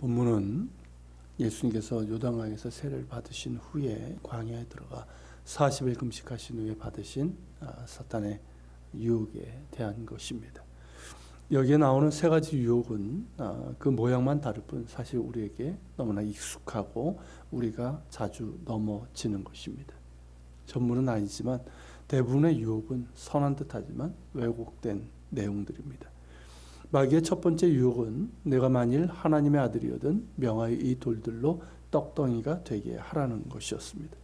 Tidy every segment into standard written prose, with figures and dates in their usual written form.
본문은 예수님께서 요단강에서 세례를 받으신 후에 광야에 들어가 40일 금식하신 후에 받으신 사탄의 유혹에 대한 것입니다. 여기에 나오는 세 가지 유혹은 그 모양만 다를 뿐 사실 우리에게 너무나 익숙하고 우리가 자주 넘어지는 것입니다. 전문은 아니지만 대부분의 유혹은 선한 듯하지만 왜곡된 내용들입니다. 마귀의 첫 번째 유혹은 내가 만일 하나님의 아들이거든 명하여 이 돌들로 떡덩이가 되게 하라는 것이었습니다.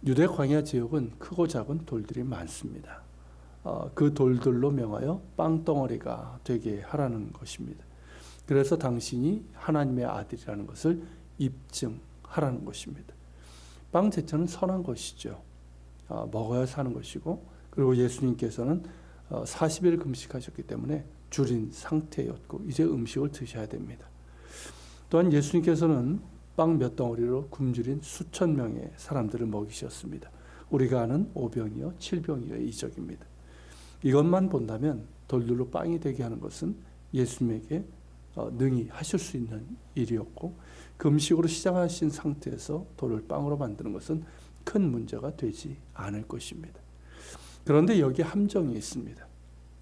유대 광야 지역은 크고 작은 돌들이 많습니다. 그 돌들로 명하여 빵덩어리가 되게 하라는 것입니다. 그래서 당신이 하나님의 아들이라는 것을 입증하라는 것입니다. 빵 자체는 선한 것이죠. 먹어야 사는 것이고, 그리고 예수님께서는 40일 금식하셨기 때문에 줄인 상태였고 이제 음식을 드셔야 됩니다. 또한 예수님께서는 빵 몇 덩어리로 굶주린 수천 명의 사람들을 먹이셨습니다. 우리가 아는 5병이요 7병이요 이적입니다. 이것만 본다면 돌들로 빵이 되게 하는 것은 예수님에게 능히 하실 수 있는 일이었고, 금식으로 시작하신 상태에서 돌을 빵으로 만드는 것은 큰 문제가 되지 않을 것입니다. 그런데 여기 함정이 있습니다.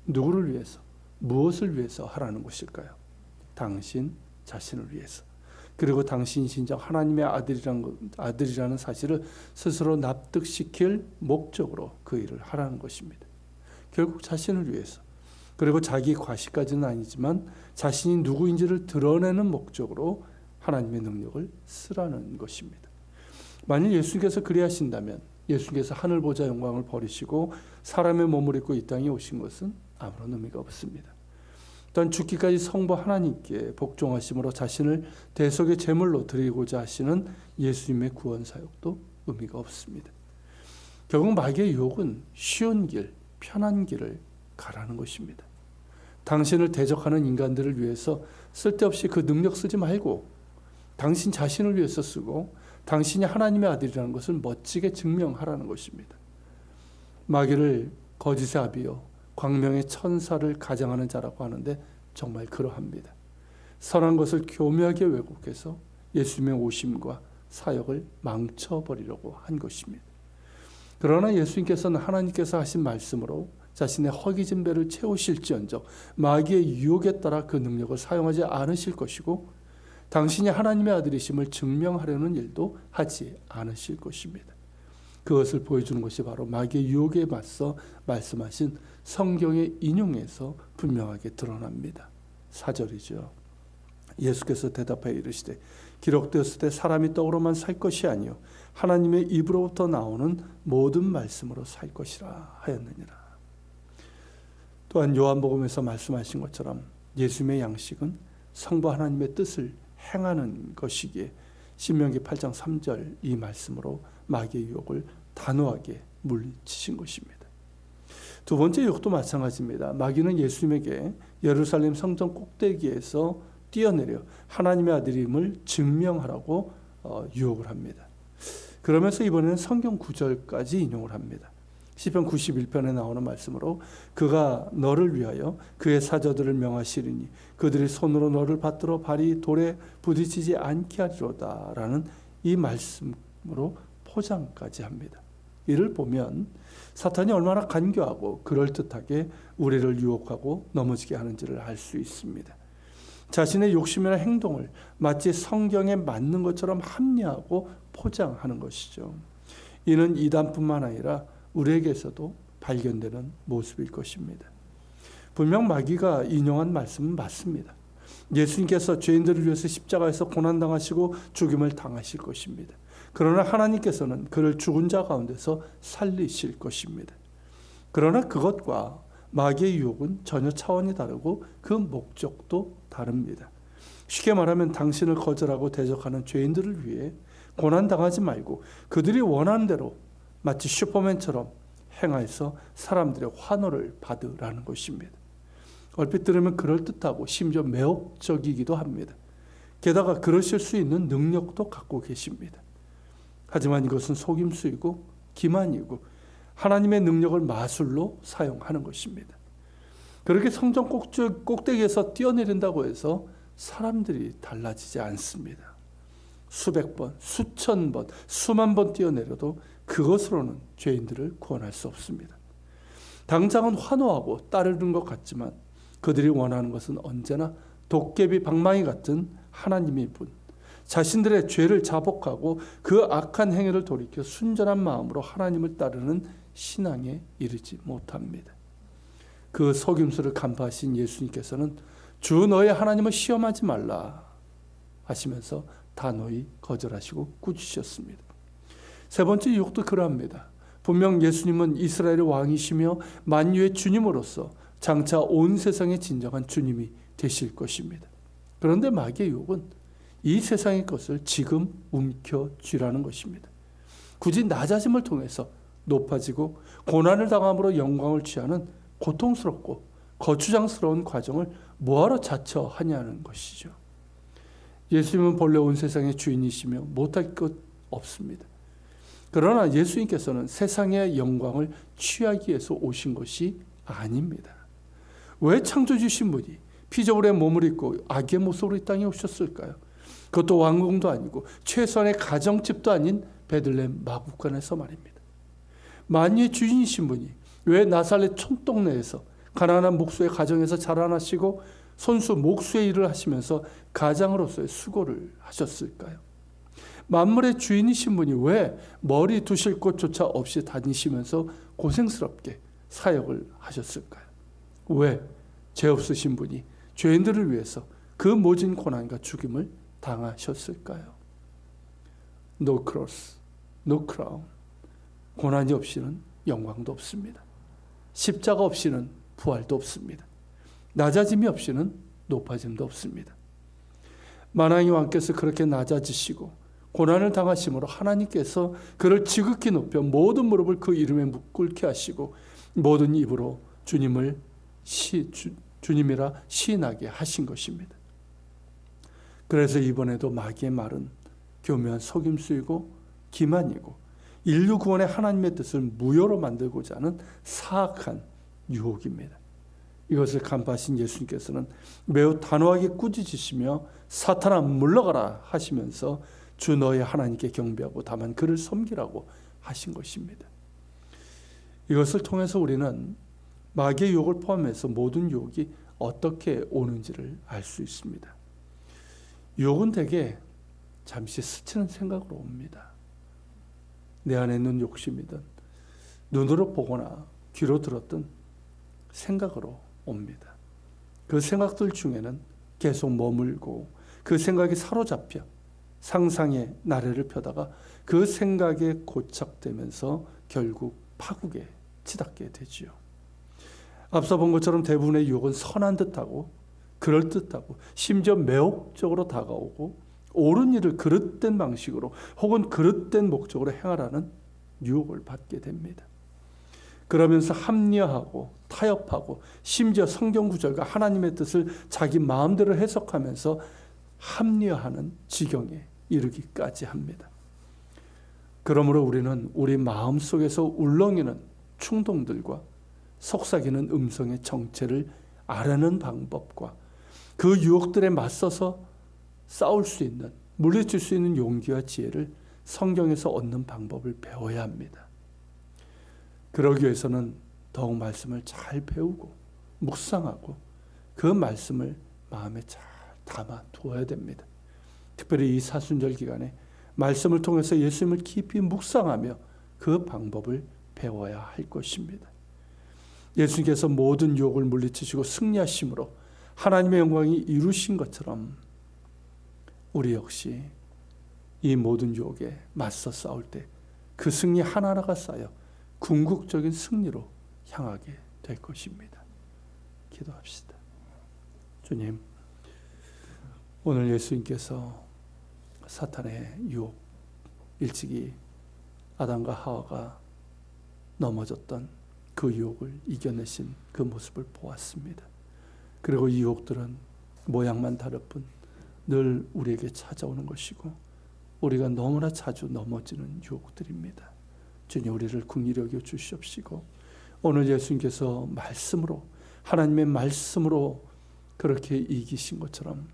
누구를 위해서, 무엇을 위해서 하라는 것일까요? 당신 자신을 위해서. 그리고 당신이 진정 하나님의 아들이라는 사실을 스스로 납득시킬 목적으로 그 일을 하라는 것입니다. 결국 자신을 위해서, 그리고 자기 과시까지는 아니지만 자신이 누구인지를 드러내는 목적으로 하나님의 능력을 쓰라는 것입니다. 만일 예수님께서 그리하신다면 예수님께서 하늘 보좌 영광을 버리시고 사람의 몸을 입고 이 땅에 오신 것은 아무런 의미가 없습니다. 또한 죽기까지 성부 하나님께 복종하심으로 자신을 대속의 제물로 드리고자 하시는 예수님의 구원 사역도 의미가 없습니다. 결국 마귀의 유혹은 쉬운 길, 편한 길을 가라는 것입니다. 당신을 대적하는 인간들을 위해서 쓸데없이 그 능력 쓰지 말고 당신 자신을 위해서 쓰고 당신이 하나님의 아들이라는 것을 멋지게 증명하라는 것입니다. 마귀를 거짓의 아비요 광명의 천사를 가장하는 자라고 하는데 정말 그러합니다. 선한 것을 교묘하게 왜곡해서 예수님의 오심과 사역을 망쳐버리려고 한 것입니다. 그러나 예수님께서는 하나님께서 하신 말씀으로 자신의 허기진 배를 채우실지언정 마귀의 유혹에 따라 그 능력을 사용하지 않으실 것이고, 당신이 하나님의 아들이심을 증명하려는 일도 하지 않으실 것입니다. 그것을 보여주는 것이 바로 마귀의 유혹에 맞서 말씀하신 성경의 인용에서 분명하게 드러납니다. 4절이죠. 예수께서 대답하여 이르시되 기록되었을 때 사람이 떡으로만 살 것이 아니요 하나님의 입으로부터 나오는 모든 말씀으로 살 것이라 하였느니라. 또한 요한복음에서 말씀하신 것처럼 예수님의 양식은 성부 하나님의 뜻을 행하는 것이기에 신명기 8장 3절 이 말씀으로 마귀의 유혹을 단호하게 물리치신 것입니다. 두 번째 유혹도 마찬가지입니다. 마귀는 예수님에게 예루살렘 성전 꼭대기에서 뛰어내려 하나님의 아들임을 증명하라고 유혹을 합니다. 그러면서 이번에는 성경 구절까지 인용을 합니다. 시편 91편에 나오는 말씀으로 그가 너를 위하여 그의 사자들을 명하시리니 그들이 손으로 너를 받들어 발이 돌에 부딪히지 않게 하리로다 라는 이 말씀으로 포장까지 합니다. 이를 보면 사탄이 얼마나 간교하고 그럴듯하게 우리를 유혹하고 넘어지게 하는지를 알 수 있습니다. 자신의 욕심이나 행동을 마치 성경에 맞는 것처럼 합리화하고 포장하는 것이죠. 이는 이단뿐만 아니라 우리에게서도 발견되는 모습일 것입니다. 분명 마귀가 인용한 말씀은 맞습니다. 예수님께서 죄인들을 위해서 십자가에서 고난당하시고 죽임을 당하실 것입니다. 그러나 하나님께서는 그를 죽은 자 가운데서 살리실 것입니다. 그러나 그것과 마귀의 유혹은 전혀 차원이 다르고 그 목적도 다릅니다. 쉽게 말하면 당신을 거절하고 대적하는 죄인들을 위해 고난당하지 말고 그들이 원하는 대로 마치 슈퍼맨처럼 행하여서 사람들의 환호를 받으라는 것입니다. 얼핏 들으면 그럴듯하고 심지어 매혹적이기도 합니다. 게다가 그러실 수 있는 능력도 갖고 계십니다. 하지만 이것은 속임수이고 기만이고 하나님의 능력을 마술로 사용하는 것입니다. 그렇게 성전 꼭대기에서 뛰어내린다고 해서 사람들이 달라지지 않습니다. 수백 번, 수천 번, 수만 번 뛰어내려도 그것으로는 죄인들을 구원할 수 없습니다. 당장은 환호하고 따르는 것 같지만 그들이 원하는 것은 언제나 도깨비 방망이 같은 하나님의 분, 자신들의 죄를 자복하고 그 악한 행위를 돌이켜 순전한 마음으로 하나님을 따르는 신앙에 이르지 못합니다. 그 속임수를 간파하신 예수님께서는 주 너의 하나님을 시험하지 말라 하시면서 단호히 거절하시고 꾸짖으셨습니다. 세 번째 유혹도 그러합니다. 분명 예수님은 이스라엘의 왕이시며 만유의 주님으로서 장차 온 세상의 진정한 주님이 되실 것입니다. 그런데 마귀의 유혹은 이 세상의 것을 지금 움켜쥐라는 것입니다. 굳이 낮아짐을 통해서 높아지고 고난을 당함으로 영광을 취하는 고통스럽고 거추장스러운 과정을 뭐하러 자처하냐는 것이죠. 예수님은 본래 온 세상의 주인이시며 못할 것 없습니다. 그러나 예수님께서는 세상의 영광을 취하기 위해서 오신 것이 아닙니다. 왜 창조주신 분이 피조물의 몸을 입고 악의 모습으로 이 땅에 오셨을까요? 그것도 왕궁도 아니고 최소한의 가정집도 아닌 베들레헴 마구간에서 말입니다. 만유의 주인이신 분이 왜 나사렛 촌동네에서 가난한 목수의 가정에서 자라나시고 손수 목수의 일을 하시면서 가장으로서의 수고를 하셨을까요? 만물의 주인이신 분이 왜 머리 두실 곳조차 없이 다니시면서 고생스럽게 사역을 하셨을까요? 왜 죄 없으신 분이 죄인들을 위해서 그 모진 고난과 죽임을 당하셨을까요? No cross, no crown. 고난이 없이는 영광도 없습니다. 십자가 없이는 부활도 없습니다. 낮아짐이 없이는 높아짐도 없습니다. 만왕의 왕께서 그렇게 낮아지시고 고난을 당하심으로 하나님께서 그를 지극히 높여 모든 무릎을 그 이름에 꿇게 하시고 모든 입으로 주님이라 시인하게 하신 것입니다. 그래서 이번에도 마귀의 말은 교묘한 속임수이고 기만이고 인류 구원의 하나님의 뜻을 무효로 만들고자 하는 사악한 유혹입니다. 이것을 간파하신 예수님께서는 매우 단호하게 꾸짖으시며 사탄아 물러가라 하시면서 주 너의 하나님께 경배하고 다만 그를 섬기라고 하신 것입니다. 이것을 통해서 우리는 마귀의 유혹을 포함해서 모든 유혹이 어떻게 오는지를 알 수 있습니다. 유혹은 대개 잠시 스치는 생각으로 옵니다. 내 안에 있는 욕심이든 눈으로 보거나 귀로 들었던 생각으로 옵니다. 그 생각들 중에는 계속 머물고 그 생각에 사로잡혀 상상의 나래를 펴다가 그 생각에 고착되면서 결국 파국에 치닫게 되지요. 앞서 본 것처럼 대부분의 유혹은 선한 듯하고 그럴듯하고 심지어 매혹적으로 다가오고 옳은 일을 그릇된 방식으로 혹은 그릇된 목적으로 행하라는 유혹을 받게 됩니다. 그러면서 합리화하고 타협하고 심지어 성경 구절과 하나님의 뜻을 자기 마음대로 해석하면서 합리화하는 지경에 이르기까지 합니다. 그러므로 우리는 우리 마음속에서 울렁이는 충동들과 속삭이는 음성의 정체를 알아내는 방법과 그 유혹들에 맞서서 싸울 수 있는, 물리칠 수 있는 용기와 지혜를 성경에서 얻는 방법을 배워야 합니다. 그러기 위해서는 더욱 말씀을 잘 배우고 묵상하고 그 말씀을 마음에 잘 담아 두어야 됩니다. 특별히 이 사순절 기간에 말씀을 통해서 예수님을 깊이 묵상하며 그 방법을 배워야 할 것입니다. 예수님께서 모든 유혹을 물리치시고 승리하심으로 하나님의 영광이 이루신 것처럼 우리 역시 이 모든 유혹에 맞서 싸울 때 그 승리 하나하나가 쌓여 궁극적인 승리로 향하게 될 것입니다. 기도합시다. 주님, 오늘 예수님께서 사탄의 유혹, 일찍이 아담과 하와가 넘어졌던 그 유혹을 이겨내신 그 모습을 보았습니다. 그리고 이 유혹들은 모양만 다를 뿐 늘 우리에게 찾아오는 것이고 우리가 너무나 자주 넘어지는 유혹들입니다. 주님, 우리를 긍휼히 여겨 주시옵시고 오늘 예수님께서 말씀으로, 하나님의 말씀으로 그렇게 이기신 것처럼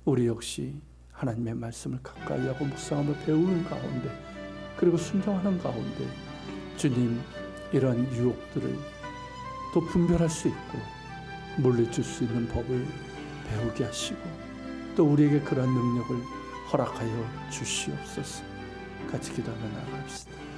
우리 역시 하나님의 말씀을 가까이 하고 묵상하며 배우는 가운데, 그리고 순종하는 가운데 주님 이러한 유혹들을 또 분별할 수 있고 물리칠 수 있는 법을 배우게 하시고, 또 우리에게 그러한 능력을 허락하여 주시옵소서. 같이 기도하며 나아갑시다.